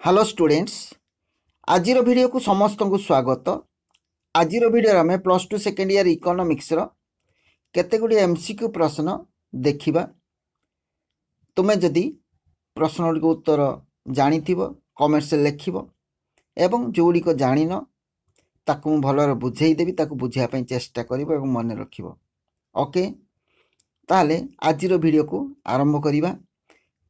Hello students. आज video को समस्त को स्वागत। आज वीडियो आम plus two second year economics केते गुडी एमसीक्यू प्रश्न देखिबा। तुमे जदि प्रश्न को उत्तर जानी कमेंट्स लिखिबो एवं जोड़ी को जानिन ताकू भलर बुझेई देबी, ताकू बुझाई चेष्टा करिबो एवं मन रखिबो। ओके, ताले आज वीडियो को आरंभ करिबा।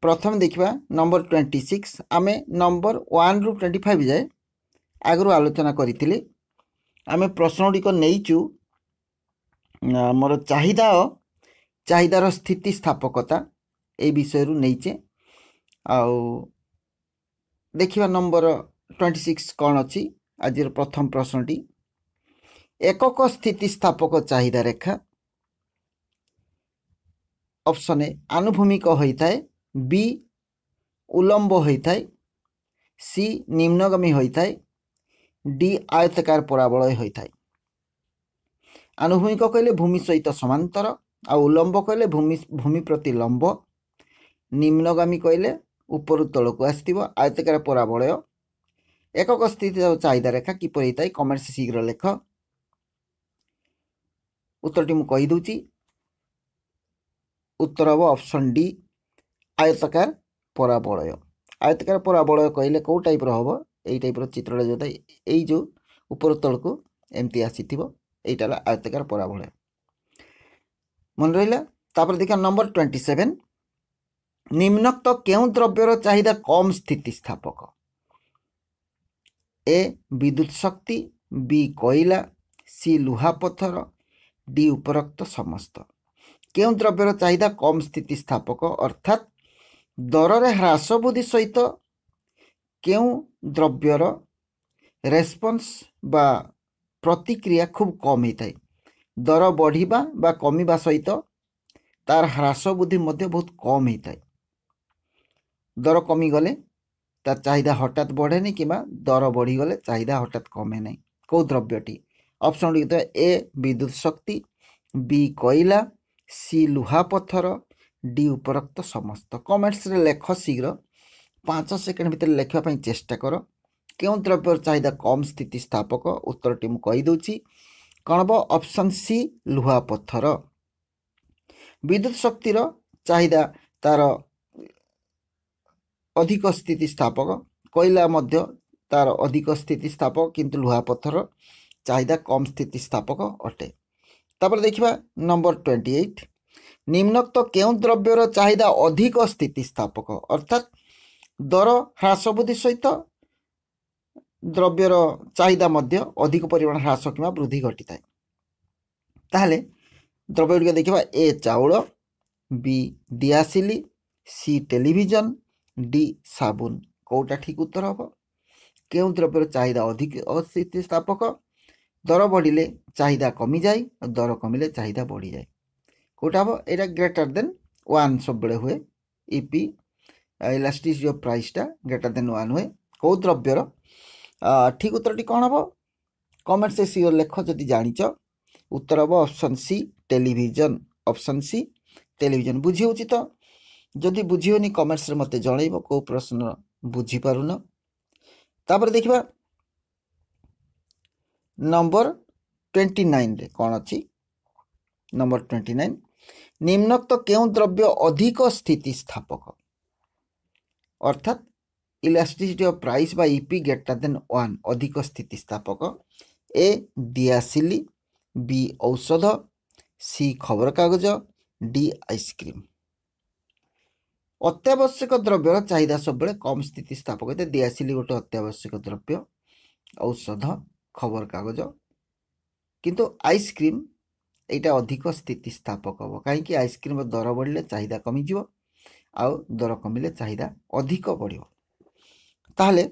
प्रथम देखिबा नंबर 26। आमे नंबर 1 रु 25 जाए आगु आलोचना करिथिले। आमे प्रश्न को नहींचु मोर चाहिदार स्थिति स्थापकता ए विषय रु नहींचे। आउ देखिबा नंबर 26 कौन अच्छी। आज प्रथम प्रश्नटी एकक स्थिति स्थापक चाहिदा रेखा ऑप्शन ए आनुभूमिक होता है, बी उलंब होता है, सी निम्नगामी होता है, डी आयताकार पराबलय होता है। आनुभूमिक कहले भूमि सहित समांतर, आ उलंब कहले भूमि प्रति लंब, निम्नगामी कहले ऊपर तल को आसथिबो, आयताकार पराबलय। एकक स्थिति चाहिदा रेखा किपर होता है कमेंट्स शीघ्र लेख। उत्तरटी मु कहि दूची। उत्तर हम ऑप्शन डी आयताकार पराबलय। आयताकार पराबलय कहले कौ टाइप हम यही टाइप चित्र जो यही जो ऊपर तल को एमती आसीथिबो एटा आयताकार पराबलय। मन रहा। तापर देखा नंबर 27। निम्नोक्त केउ द्रव्यर चाहिदा कम स्थिति स्थापक? ए विद्युत शक्ति, बी कोयला, सी लुहा पत्थर, डी उपरोक्त समस्त। केउ द्रव्यर चाहिदा कम स्थिति स्थापक अर्थात दर ह्रास वृद्धि सहित केउ द्रव्यर रेस्पन्स बा प्रतिक्रिया खूब कम होता है। दर बढ़िबा बा कमिबा सहित तार ह्रास वृद्धि मध्य बहुत कम होता है। दर कमी गले तार चाहिदा हठात बढ़े नहीं कि दर बढ़ी गले चाहिदा हठात कमे नहीं। कौ द्रव्यटी? ऑप्शन ए विद्युत शक्ति, बी कोयला, सी लुहा पत्थर, डी उपरोक्त समस्त। कमेंट्स रे लेख शीघ्र 5 सेकेंड भितर लिखा चेष्टा कर। क्यों द्रव्यर चाहिदा कम स्थिति स्थापक? उत्तरटी मु कहि दूची। कौन हम? ऑप्शन सी लुहा पत्थर। विद्युत शक्तिर चाहिदा तार अधिक स्थिति स्थापक, कोयला मध्य तार अधिक स्थिति स्थापक, किंतु लुहा पत्थर चाहिदा कम स्थिति स्थापक अटे। तापर देखिबा नंबर 28। निम्नोक्त केउ द्रव्यर चाहिदा अधिक स्थिति स्थापक अर्थात दर ह्रास वृद्धि सहित द्रव्यर चाहिदा मध्य अधिक परिमाण ह्रास कि वृद्धि घटी थाए। ताहले द्रव्य गुड़िक देखा ए चाउल, बी दियासिली, सी टेलीविजन, डी साबुन। कौटा ठीक उत्तर हम? केउ द्रव्यर चाहिदा अधिक स्थिति स्थापक? दर बढ़िले चाहिदा कमी जाए, दर कमिले चाहिदा बढ़ी जाए। कौटा हम? यहाँ ग्रेटर देन 1 सब बेले हुए। इपी इलास्टिसिटी ऑफ प्राइसटा ग्रेटर देन 1 हुए। कौ द्रव्यर ठीक उत्तरटी कौन हम? कमेंट से सी लेख जदि जानिच। उत्तर हम option C television. Option C television. बुझी होची तो? जदि बुझी होनी कमेंट्स रे मते जणैबो को प्रश्न बुझी पारुन। तापर देखिबा नंबर 29 रे कौन अच्छी। नंबर 29। निम्नोक्त केउ द्रव्य अधिक स्थिति स्थापक अर्थात इलास्टिसिटी ऑफ प्राइस बा ईपी ग्रेटर देन 1 अधिक स्थिति स्थापक? ए दियासिली, बी औषध, सी खबर कागज, डी आइसक्रीम। अत्यावश्यक द्रव्यर चाहिदा सब बेले कम स्थिति स्थापक होते। दियासिली गोटे अत्यावश्यक द्रव्य, औषध, खबर कागज, किंतु आइसक्रीम यहाँ अधिक स्थिति स्थापक हम कहीं आइसक्रीम दर बढ़ले चाहिदा कमिज आउ दर कमिले चाहिदा अधिक बढ़। ताहले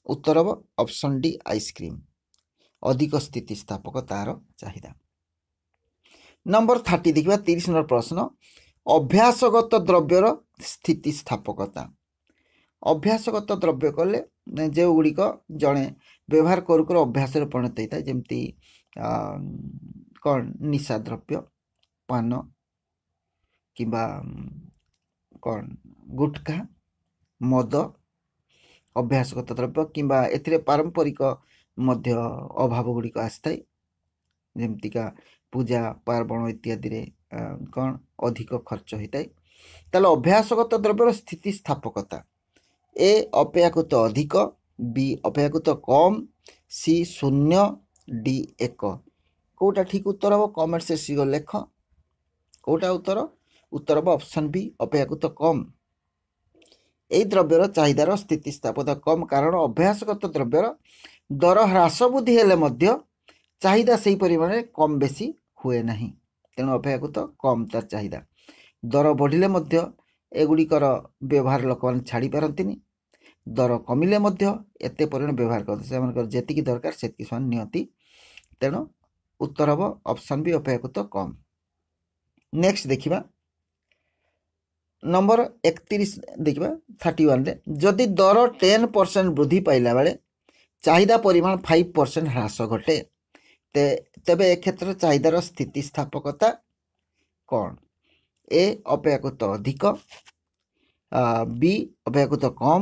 उत्तर हम ऑप्शन डी आइसक्रीम। अधिक स्थिति स्थापक तार चाहिदा। नंबर 30 देखिबा 30 नंबर प्रश्न अभ्यासगत द्रव्यर स्थिति स्थापकता। अभ्यासगत द्रव्य कले जो गुड़िक जड़े व्यवहार करू कर अभ्यास परिणत होता है जमती कौन निशा द्रव्य, पान कि कौन गुटखा, मद, अभ्यासगत द्रव्य किंबा एथिरे पारंपरिक मध्य अभाव गुड़िक आसଥାଏ ଯେମିତିକା ପୂଜା ପାର୍ବଣ ଇତ୍ୟାଦିରେ କ'ଣ ଅଧିକ ଖର୍ଚ୍ଚ ହୋଇଥାଏ। ତାହେଲେ ଅଭ୍ୟାସଗତ ଦ୍ରବ୍ୟର ସ୍ଥିତିସ୍ଥାପକତା ଏ ଅପେକ୍ଷାକୃତ ଅଧିକ, ବି ଅପେକ୍ଷାକୃତ କମ୍, ସି 0, ଡି 1। କେଉଁଟା ଠିକ୍ ଉତ୍ତର ହେବ କମେଣ୍ଟ ସେକ୍ସନରେ ଲେଖ। କେଉଁଟା ଉତ୍ତର? ଉତ୍ତର ହେବ ଅପସନ୍ ବି ଅପେକ୍ଷାକୃତ କମ୍। এই ଦ୍ରବ୍ୟର ଚାହିଦାର ସ୍ଥିତିସ୍ଥାପକତା କମ୍ କାରଣ ଅଭ୍ୟାସଗତ ଦ୍ରବ୍ୟର ଦର ହ୍ରାସ ବୃଦ୍ଧି ହେଲେ ମଧ୍ୟ ଚାହିଦା ସେହି ପରିମାଣରେ କମ୍ ବେଶୀ ହୁଏ ନାହିଁ। ତେଣୁ ଅପେକ୍ଷାକୃତ କମ୍ ତାର ଚାହିଦା। ଦର ବଢ଼ିଲେ ମଧ୍ୟ ଏଗୁଡ଼ିକର ବ୍ୟବହାର ଲୋକମାନେ ଛାଡ଼ିପାରନ୍ତିନି। ଦର କମିଲେ ମଧ୍ୟ ଏତେ ପରିମାଣ ବ୍ୟବହାର କରନ୍ତି, ସେମାନଙ୍କର ଯେତିକି ଦରକାର ସେତିକି ସେମାନେ ନିଅନ୍ତି। ତେଣୁ ଉତ୍ତର ହେବ ଅପସନ୍ ବି ଅପେକ୍ଷାକୃତ କମ୍। ନେକ୍ସଟ ଦେଖିବା नंबर 31 देखा 31 जदि दर 10% वृद्धि पाइला बेले चाहिदा परिमाण 5% ह्रास घटे तेबे ए क्षेत्र चाहिदार स्थितिस्थापकता कौन? ए अपेक्षाकृत अधिक, बी अपेक्षाकृत कम,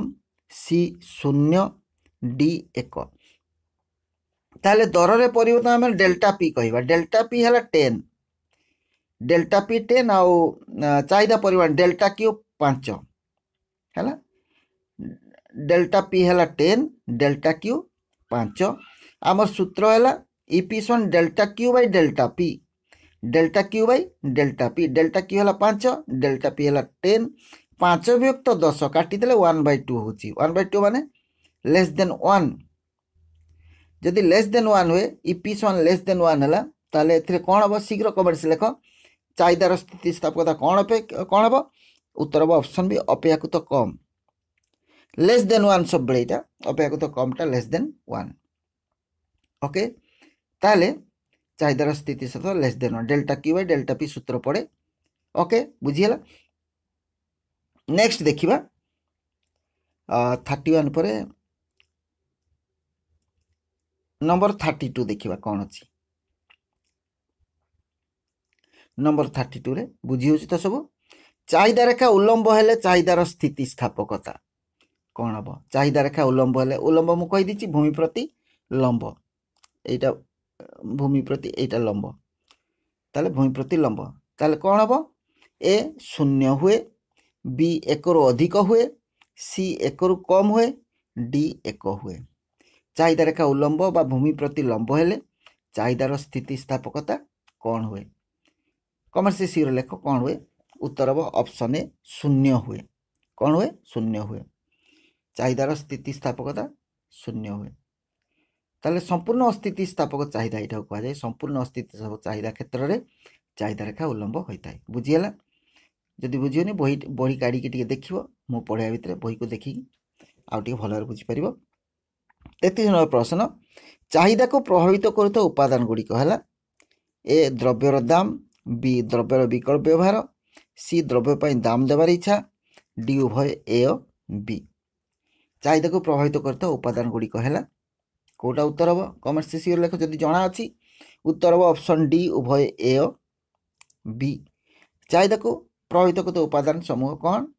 सी 0, डी 1। ताले दर रे परिवर्तन आम डेल्टा पी कहवा। डेल्टा पी है 10, डेल्टा पी 10 आउ चाहिदा परिमाण डेल्टा क्यू 5 है। डेल्टा पी है 10, डेल्टा क्यू 5। आमर सूत्र है epsilon delta Q by delta P, delta Q by delta P. Delta Q है 5, डेल्टा पी है 10। 5 विभक्त 10 काटिदेले 1/2 हो। 1/2 माने लेस देन 1। जदि लेस देन 1 हुए इपिसन लेस देन 1 है ताले एथिरे कोन हबो शीघ्र कमेंट्स लेख। चाहिदार स्थितिस्थापकता कौन हम? उत्तर हम ऑप्शन भी अपेक्षाकृत कम। लेस देन 1 सब बेले यहाँ अपेक्षाकृत कमटा लेस देन 1। ओके ताले चाहिदार स्थितिस्थापकता less than 1 delta Q by delta P सूत्र पड़े। ओके बुझीगला। नेक्स्ट देखिबा 31 पर नंबर 32 देखिबा कौन अच्छी। नंबर 32 रे बुझी होची तो सब। चाहिदा रेखा उल्लंब हेले चाहिदार स्थितिस्थापकता कौन हम? चाहिदा रेखा उल्लंब हेले उल्लंब मु कहि दिछि भूमि प्रति लंब, एटा भूमि प्रति एटा लंब, ताले भूमि प्रति लंब ताले कौन हम? ए 0 हुए, बी 1 रु अधिक हुए, सी 1 रु कम हुए, डी 1 हुए। चाहिदा रेखा उल्लंब बा भूमि प्रति लंब हेले चाहिदार स्थितिस्थापकता कौन हुए? कमेंट से सी लेख कौन हुए? उत्तर हम ऑप्शन ए 0 हुए। कौन हुए? 0 हुए। चाहिदार स्थितिस्थापकता 0 हुए। ताले संपूर्ण अस्थितिस्थापक चाहिदा यहाँ कहुए। संपूर्ण अस्थितिस्थापक चाहिदा क्षेत्र में चाहिदा रेखा उल्लंब होता है। बुझीगला। जदि बुझीनी बही बही काढ़ी देख मु पढ़ाई भितर बही को देखिक आउ भल बुझीपर। 33 नंबर प्रश्न चाहिदा को प्रभावित करुवा उपादान गुड़िक है ए द्रव्यर दाम, बी द्रव्यर विकल्प व्यवहार, सी द्रव्य पर दाम देवार इच्छा, डी उभय ए और बी। चाहिदा को प्रभावित करता उपादान गुड़िक है कौटा उत्तर हम? कमेंट से सी लेख जदि जना अच्छी। उत्तर हम ऑप्शन डी उभय ए और बी। चाहिदा को प्रभावित करता उपादान समूह कौन?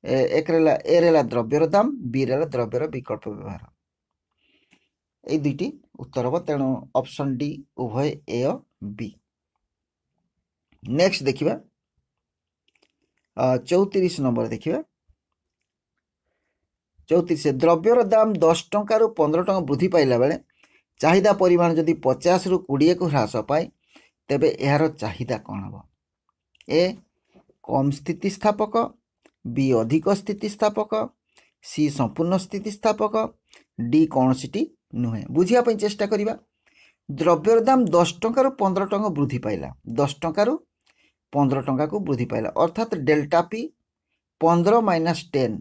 एक ए रहा द्रव्यर दाम, बी रहा द्रव्यर विकल्प व्यवहार। ये दुईटी उत्तर हम। तेणु ऑप्शन डी उभय ए और बी। नेक्स्ट देखिबा 34 नंबर देखिबा 34 द्रव्यर दाम 10 टंका रु 15 टंका वृद्धि पाइला बेले चाहिदा परिमाण जदि 50 रु 20 को ह्रास पाए तेबे यार चाहिदा कौन हम? ए कम स्थितिस्थापक, बी अधिक स्थितिस्थापक, सी संपूर्ण स्थितिस्थापक, डी कौन सीटी नुहे। बुझिया चेष्टा करिबा। द्रव्यर दाम 10 टंका रु 15 टंका वृद्धि पाइला। 10 टंका रु 15 टंका को वृद्धि पाइला अर्थात डेल्टा पी 15 माइनस 10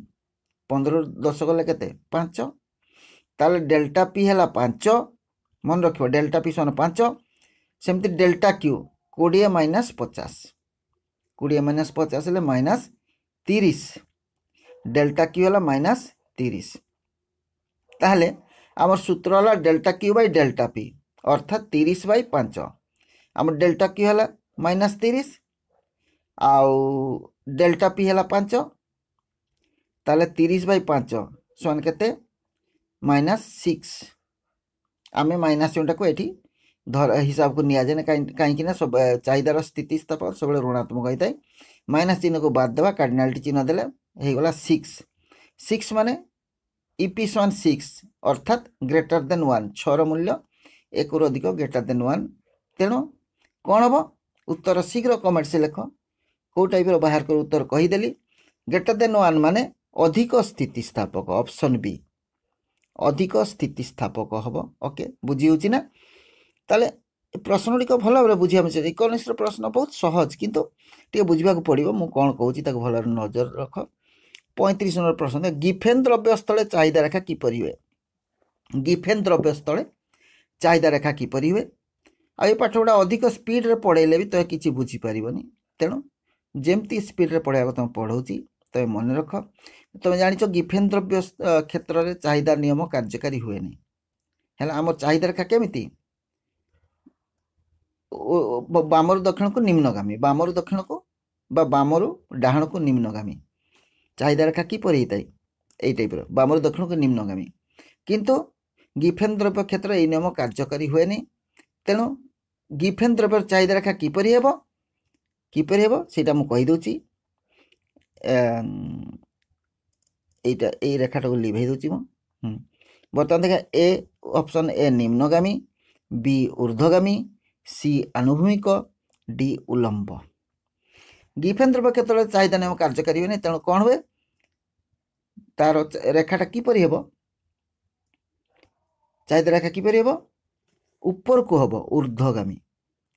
15 10 गले के 5 ताले डेल्टा पी है 5 मन रखियो डेल्टा पी सन 5 सेमती डेल्टा क्यू 20 माइनस 50 20 माइनस 50 हेले माइनस 30 डेल्टा क्यू है माइनस 30 ताहले आमर सूत्र है delta Q by delta P अर्थात 30/5 आम डेल्टा क्यू है माइनस 30 आउ डेल्टा पी है 5 ताले 30/5 समान केते -6 आम माइनास चिन्हटा को ये धर हिसाब को निजाए कहीं सब चाहिदार स्थितिस्थापक सब ऋणात्मक होता है माइनास चिन्ह को बाद देवा कार्डिनालिटी चिन्ह देले होगला 6 माने इपी 6 अर्थात ग्रेटर देन 1 6 मूल्य 1 रु अधिक ग्रेटर देन 1 तेणु कौन हम उत्तर शीघ्र कमेंट से लिख कौ टाइप बाहर कर उत्तर कहीदेली ग्रेटर देन 1 माने अधिक स्थितिस्थापक ऑप्शन बी अधिक स्थितिस्थापक हम ओके बुझी होची ना ताले प्रश्न टिक भल भाव बुझा इकोनॉमिक्स प्रश्न बहुत सहज किंतु टे बुझा पड़ो मु कौन कहूँ भल नजर रख 35 नंबर प्रश्न गिफेन द्रव्य स्थले चाहिदा रेखा किपर हुए गिफेन द्रव्य स्थले चाहिदा रेखा किपर हुए आ ये पाठ गुड़ा अधिक स्पीड रे पढ़ेले भी तो किसी बुझीपार तेणु जमती स्पीड रे पढ़ाया तुम पढ़ाऊँगी तुम मन रख तुम जाच गिफेन द्रव्य क्षेत्र में चाहिदा नियम कार्यकारी हुए है आम चाहिदा रेखा केमिति बामर दक्षिण को निम्नगामी बामर दक्षिण को बामर डाहण को निम्नगामी चाहिदा रेखा किपर होता है यही टाइप बामर दक्षिण को निम्नगामी किंतु गिफेन द्रव्य क्षेत्र ये नियम कार्यकारी हुए तेणु गिफेन द्रव्य चाहिदा रेखा किपर हे से मुझे এইটা এই রেখাটাকে লিভাই দেছি বর্তমান দেখা এ অপশন এ নিম্নগামী বি ঊর্ধ্বগামী সি আনুভূমিক ডি উলম্ব গিফেন দ্রব্য ক্ষেত্রে চাহিদা নিয়ম কার্যকারী হুয়ে তেণু কণ হুয়ে তার রেখাটা কিপরি হব চাহিদা রেখা কিপরি হব উপরকু হব ঊর্ধ্বগামী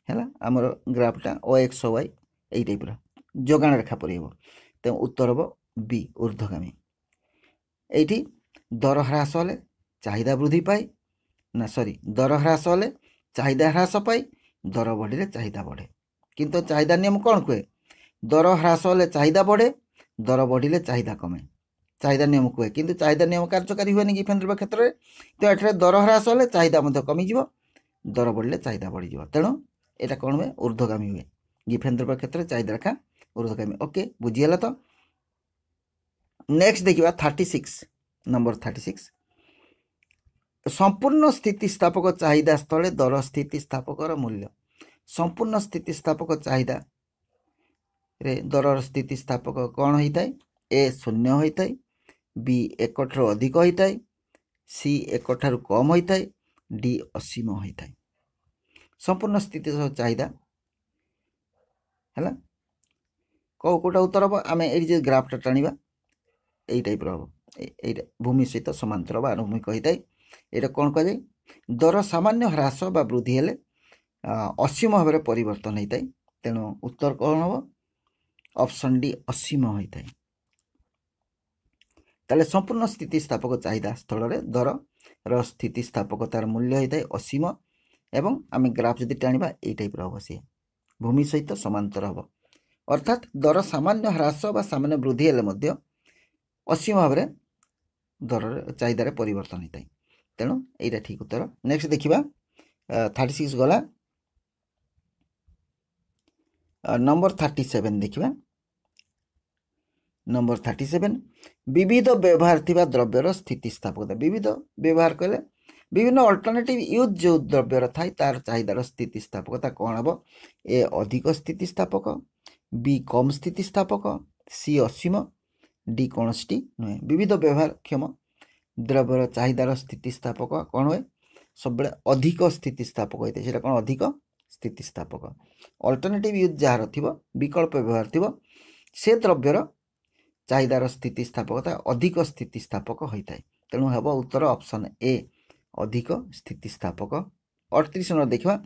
হ্যাঁ আমার গ্রাফটা ও এক্স ওয়াই এই টাইপর যোগাণ রেখা পরি হব তেমন উত্তর হব বি ঊর্ধ্বগামী এইটি দর হ্রাস হলে চাহিদা বৃদ্ধি পায় না সরি দর হ্রাস হলে চাহিদা হ্রাস পায় দর বড়িলে চাহিদা বড়ে কিন্তু চাহিদা নিয়ম কোণ কুহে দর হ্রাস হলে চাহিদা বড়ে দর বড়িলে চাহিদা কমে চাহিদা নিয়ম কুহে কিন্তু চাহিদা নিয়ম কার্যকারী হুয়েনি গিফেন দ্রব্য ক্ষেত্রে তো এଠାରେ দর হ্রাস হলে চাহিদা মধ্যে কমিଯିବ দর বড়িলে চাহিদা বড়িଯିବ তেণু এটা কোণ হুয়ে ঊর্ধ্বগামী হুয়ে গিফেন দ্রব্য ক্ষেত্রে চাহিদা রেখা ঊর্ধ্বগামী ओके बुझीगला तो नेक्स्ट देखिए 36 नंबर 36 संपूर्ण स्थितिस्थापक चाहिदा स्थले दर स्थितिस्थापकर मूल्य संपूर्ण स्थितिस्थापक चाहिदा रे दर स्थितिस्थापक कौन होता है ए शून्य होता है बी 1 ठारू अधिक होता है सी 1 ठारू कम होता है डी असीम होता है संपूर्ण स्थिति चाहिदा है कौटा उत्तर हम आम ये ग्राफटा टाणा यही टाइप हम ये भूमि सहित समांतर आनुभूमिक होता है यहाँ कौन कह जाए दर सामान्य ह्रास बा वृद्धि हेले असीम भाव में परिवर्तन होता है तेणु उत्तर कौन हम ऑप्शन डी असीम होता है ताले संपूर्ण स्थितिस्थापक चाहिदा स्थल में दर स्थितिस्थापकतार मूल्य होता है असीम एवं आम ग्राफ जदि टाणा यही टाइप हम सी भूमि सहित समांतर हम अर्थात दर सामान्य ह्रास बा सामान्य वृद्धि हेले असीम भाव में दर चाहिदार परिवर्तन होता है तेणु यहाँ ठीक उत्तर नेक्स्ट देखा 36 गला नंबर 37 देखा नंबर 37 विविध व्यवहार थिबा द्रव्यर स्थितिस्थापकता विविध व्यवहार कले विभिन्न अल्टरनेटिव यूज जो द्रव्यर थाई तार चाहिदार स्थितिस्थापकता कौन हम ए अधिक स्थितिस्थापक बी कम स्थितिस्थापक सी असीम डी कौन नुहे विविध व्यवहारक्षम द्रव्यर चाहिदार स्थितिस्थापक कौन हुए सब अधिक स्थितिस्थापक होता है कौन अधिक स्थितिस्थापक अल्टरनेटिव यूज जार थी विकल्प व्यवहार थी से द्रव्यर चाहिदार स्थितिस्थापकता अधिक स्थितिस्थापक होता है तेणु हम उत्तर ऑप्शन ए अधिक स्थितिस्थापक 38 नंबर देखा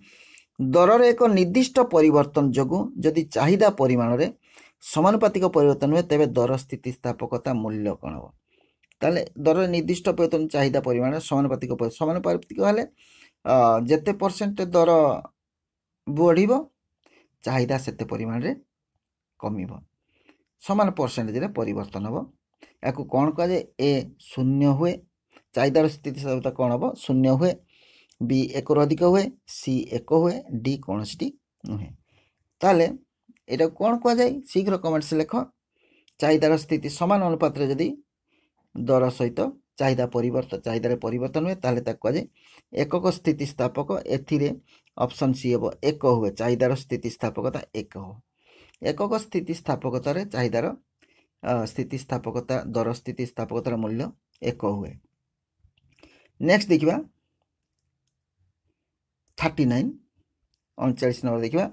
दर एक निर्दिष्ट परिवर्तन जोगु जदि चाहिदा परिमाण में समानुपातिक परिवर्तन हुए तेज दर स्थितिस्थापकता मूल्य कौन हम ताले दर निर्दिष्ट परिवर्तन चाहिदा परिमाण समानुपातिक हेले जेते परसेंट दर बढ़ चाहिदा सेते परिमाण रे कमिब समान परसेंटेज रे परिवर्तन हम या कौन कह ए शून्य हुए चाहिदार स्थितिस्थापकता कौन हम शून्य हुए बी 1 रु अधिक हुए सी 1 हुए डी कौन नुहे ताले एटा कौन कह जाए शीघ्र कमेंट्स लेख चाहिदार स्थिति समान अनुपात जदि दर सहित चाहिदा परिवर्तन हुए ताले ताको कह जाए एकक स्थितिस्थापक एथिरे ऑप्शन सी हेबो एक हुए चाहिदार स्थितिस्थापकता एक हो एकक स्थितिस्थापकतार चाहिदार स्थितिस्थापकता दर स्थितिस्थापकतार मूल्य एक हुए। नेक्स्ट देखिबा 39 39 नंबर देखिबा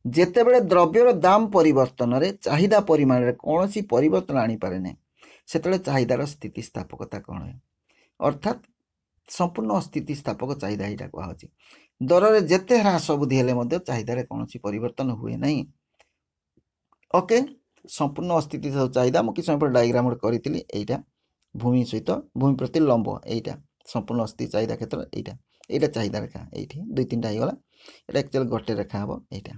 जेतेबेले द्रव्यर दाम परिवर्तन रे चाहिदा परिमाण रे कोनोसी परिवर्तन आनी पारे नै सेतेबेले चाहिदार स्थितिस्थापकता कोन है अर्थात संपूर्ण स्थितिस्थापक चाहिदा एटा कहछि दर रे जेते ह्रास वृद्धि हेले मध्ये चाहिदा रे कोनोसी परिवर्तन हुए नै। ओके संपूर्ण अस्थिति चाहिदा मु कि समय पर डायग्राम करितली एटा भूमि सहित भूमि प्रति लंब एटा संपूर्ण अस्थिति चाहिदा क्षेत्र एटा एटा चाहिदा रेखा एठी दुई तीनटा हो गला एटा एक्चुअली गोटे रेखा हबो एटा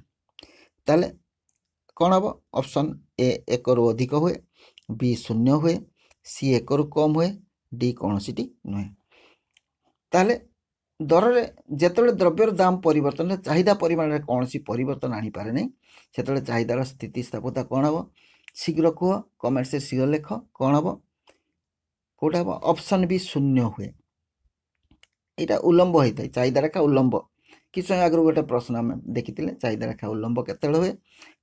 ताले कौन हम ऑप्शन ए एक रु अधिक हुए बी शून्य हुए सी एक रु कम हुए डी कौन सी नुहे ताले दर रे जेतेबेले द्रव्यर दाम परिवर्तन चाहिदा परिमाण रे कौन सी परिवर्तन आनी पारे नै सेतेबेले चाहिदार स्थितिस्थापकता कौन हम शीघ्र कह कमेंट से शीघ्र लेख कौन हम कोटा हम ऑप्शन बी शून्य हुए यहाँ उलंब होता है चाहिदा रेखा उलंब कि समय आगु गोटे प्रश्न आम देखी चाहिदा रेखा उलंब केत हुए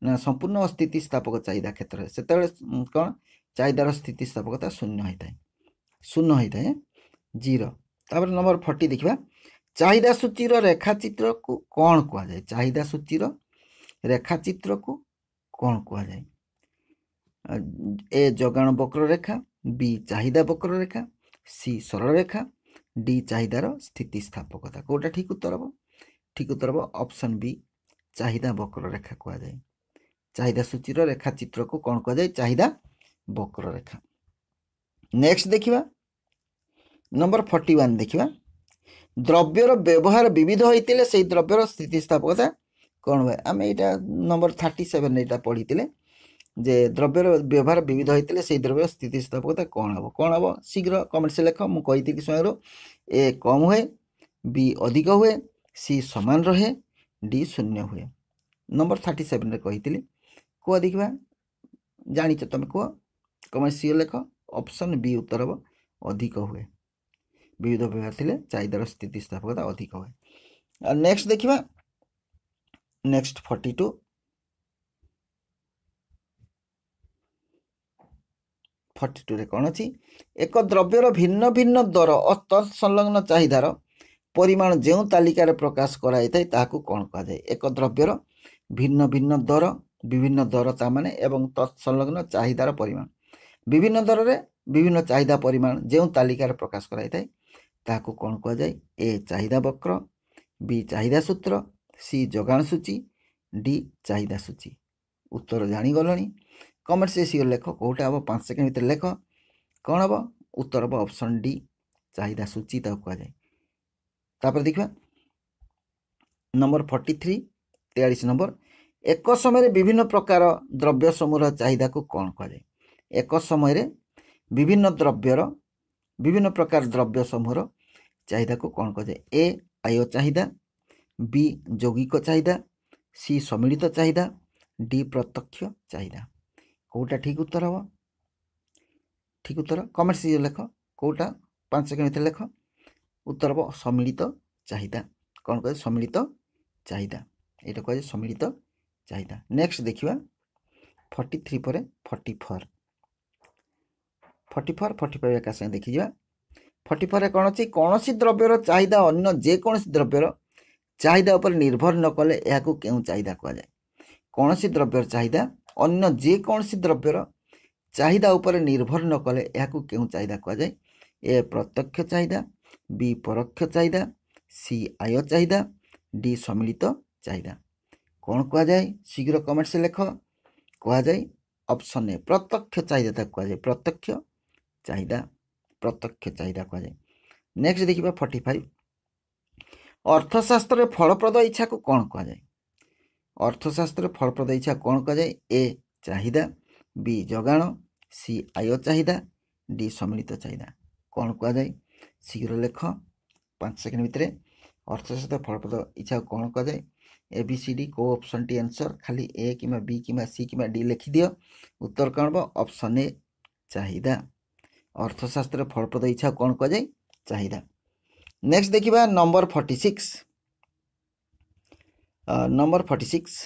ना संपूर्ण स्थितिस्थापक चाहिदा क्षेत्र से कौन चाहिदार स्थितिस्थापकता शून्य होता है जीरो तापर नंबर 40 देखा चाहिदा सूचीर रेखाचित्र को कौन कह जाए चाहिदा सूचीर रेखाचित्र को कौन कह जाए ए जगाण वक्र रेखा बी चाहिदा वक्र रेखा सी सरल रेखा डी चाहिदार स्थितिस्थापकता कोटा ठीक उत्तर हम ठीक उत्तर हम ऑप्शन बी चाहिदा वक्र रेखा कह जाए चाहिदा सूचीर रेखाचित्र को कौन कह जाए चाहिदा वक्र रेखा। नेक्स्ट देखिबा नंबर 41 देखिबा द्रव्यर व्यवहार विविध होइतिले से द्रव्यर स्थितिस्थापकता कौन हुए आम यहाँ नंबर 37 यहाँ पढ़ी जे द्रव्यर व्यवहार विविध होइतिले से द्रव्य स्थितिस्थापकता कौन हम शीघ्र कमेंट से लेख मु कही समय ए कम हुए बी अधिक हुए सी समान रहे डी शून्य हुए नंबर 37 रे कही कह देखा जानिच तुम कह कमेंट सी लेख ऑप्शन बी उत्तर हम अधिक हुए विविध व्यवहार थे चाहिदार स्थितिस्थापकता अधिक हुए। नेक्स्ट देखिबा नेक्स्ट 42 रे कौन अच्छी एक द्रव्यर भिन्न भिन्न दर और तत्संलग्न चाहिदार परिमाण जो तालिकार प्रकाश कराई कौन कह जाए एक द्रव्यर भिन्न भिन्न दर विभिन्न दर तामाने एवं तत्संलग्न चाहिदार परिमाण विभिन्न दर रे विभिन्न चाहिदा परिमाण जो तालिकार प्रकाश कराई कौन कह जाए ए चाहिदा वक्र बी चाहिदा सूत्र सी जोगाण सूची डी चाहिदा सूची उत्तर जानीगल कमेंट से सी लेख कौटा हम 5 सेकेंड भर लेख कौन हम उत्तर हम ऑप्शन डी चाहिदा सूची कह जाए। तापर देखा नंबर 43 43 नंबर एक समय विभिन्न प्रकार द्रव्य समूह चाहिदा को कौन कह जाए एक समय विभिन्न द्रव्यर विभिन्न प्रकार द्रव्य समूह चाहिदा को कौन कह जाए ए आय चाहिदा बी यौगिक चाहिदा सी सम्मिलित चाहिदा डी प्रत्यक्ष चाहिदा कौटा ठीक उत्तर हम ठीक उत्तर कमेंट से लेख कौटा 5 सेकेंड भर लेख उत्तर हम सम्मिलित चाहिदा कौन कह सम्मिलित चाहिदा ये कह सम्मिलित चाहिदा। नेक्स्ट देखिबा 43 पर 44 एका संगे देखी जा 44 कौन अच्छी कौन सी द्रव्यर चाहिदा अन्य जेकोसी द्रव्यर चाहिदा उपर निर्भर न कले यह क्यों चाहिदा कह जाए कौन सी द्रव्यर चाहिदा अन्य जेकोसी द्रव्यर चाहिदा उपर निर्भर न कले यह क्यों चाहिदा कह जाए ए प्रत्यक्ष चाहिदा बी परोक्ष चाहिदा सी आय चाहिदा डी सम्मिलित चाहिदा कौन कह जाए शीघ्र कमेंट से लेख कह जाए ऑप्शन ए प्रत्यक्ष चाहिदा कह जाए प्रत्यक्ष चाहिदा कह जाए। नेक्स्ट देखिबा 45 अर्थशास्त्र फलप्रद इच्छा को कौन कह जाए अर्थशास्त्र फलप्रद इच्छा कौन कह जाए ए चाहिदा बी जोगाण सी आय चाहिदा डी सम्मिलित चाहिदा कौन कह जाए शीघ्र लेख 5 सेकेंड भितर अर्थशास्त्र फलप्रद इच्छा कौन कह जाए ए बी सी डी को ऑप्शन टी आंसर खाली ए कि बी कि सी कि डी लिखि दियो उत्तर कौन हम ऑप्शन ए चाहिदा अर्थशास्त्र फलप्रद इच्छा कौन कह जाए चाहिदा। नेक्स्ट देखिबा नंबर 46। नंबर 46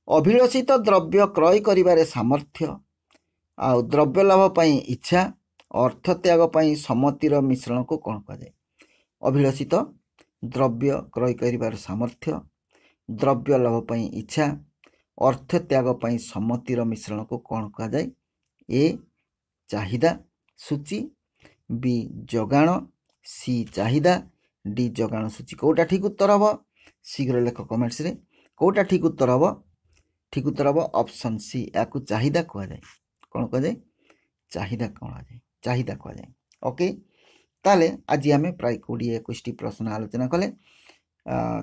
अभिलषित द्रव्य क्रय करिबारे सामर्थ्य आउ द्रव्य लाभ पाई इच्छा अर्थ त्याग पाई सम्मतिर मिश्रण को कौन कह जाए। अभिलषित द्रव्य क्रय करिबार सामर्थ्य द्रव्य लाभ पाई इच्छा अर्थ त्याग पाई सम्मतिर मिश्रण को कौन कह जाए। ए चाहिदा सूची, बी जगाण, सी चाहिदा, डी जगाण सूची। कौटा ठीक उत्तर हम शीघ्र लेख कमेंट्स रे कौटा ठीक उत्तर हम। ठीक उत्तर हम ऑप्शन सी या चाहिदा कह जाए। कौन कह जाए चाहिदा कह जाए चाहिदा कह जाए। ओके ताले आज आम प्राय 20-21 प्रश्न आलोचना कले।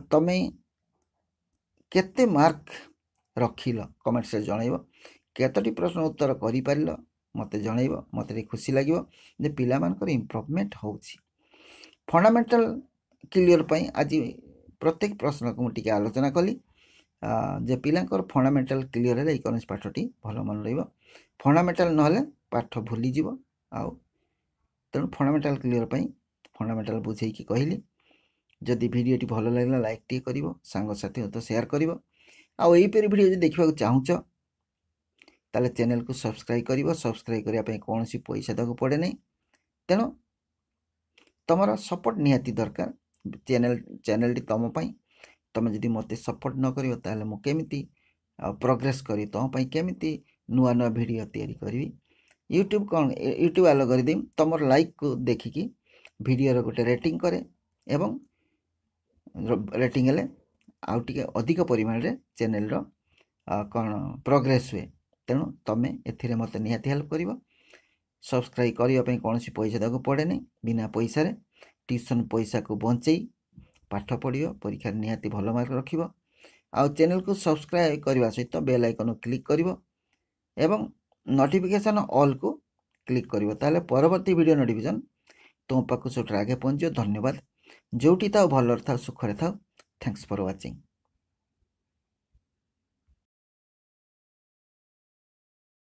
तमें केते मार्क रखिल कमेंट्स रे जनइब केतोटी प्रश्न उत्तर करि पारिल मते जनइब मते खुशी लागिवो जे पिला मानकर इम्प्रूवमेंट होउछि। फंडामेंटल क्लियर पई आज प्रत्येक प्रश्न को मुझे आलोचना कली जे पिलांकर फंडामेंटल क्लियर है इकोनॉमिक्स पाठटी भल मन रहिबो। फंडामेंटल नहले पाठ भूली जीवो आउ तेणु फंडामेंटल क्लियर पई फंडामेंटल बुझे कि कहली। जदि वीडियोटी भल लागला लाइक टी करिवो सांग साथी तो शेयर करिवो आउ एही परि वीडियो जे देखिबा चाहूच ताले चैनल को सब्सक्राइब करिवो। सब्सक्राइब करिया पई कोनोसी पैसा देको पड़े नै तेणु तमरा सपोर्ट निहाती दरकार। चैनल तुम तुम जदि मत सपोर्ट न करिवो ताले मु केमिति प्रोग्रेस करी तुम केमिति नुआ नुआ वीडियो तैयारी करी। यूट्यूब एल्गोरिथम तुम लाइक को देखिकी वीडियो गोटे रेटिंग करे एवं रेटिंग हेले आउ टिके अधिक परिमाण रे चैनल रो कौन प्रोग्रेस हुए। तेणु तुम एथिरे मत निहाती हेल्प करिवो। सब्सक्राइब करने कौन पैसा देको पड़े नहीं बिना पैसा रे ट्यूशन पैसा को बंचई पाठ पढ़ियो परीक्षा निहाती भल मार्क रखिबो। आउ चैनल को सब्सक्राइब करने सहित बेल आइकन क्लिक करिवो एवं नोटिफिकेशन ऑल को क्लिक करिवो ताले परवर्ती वीडियो नोटिफिकेशन तुम पाखु सब आगे पहुँचो। धन्यवाद। जोटी था भल था सुखरे था। Thanks for watching.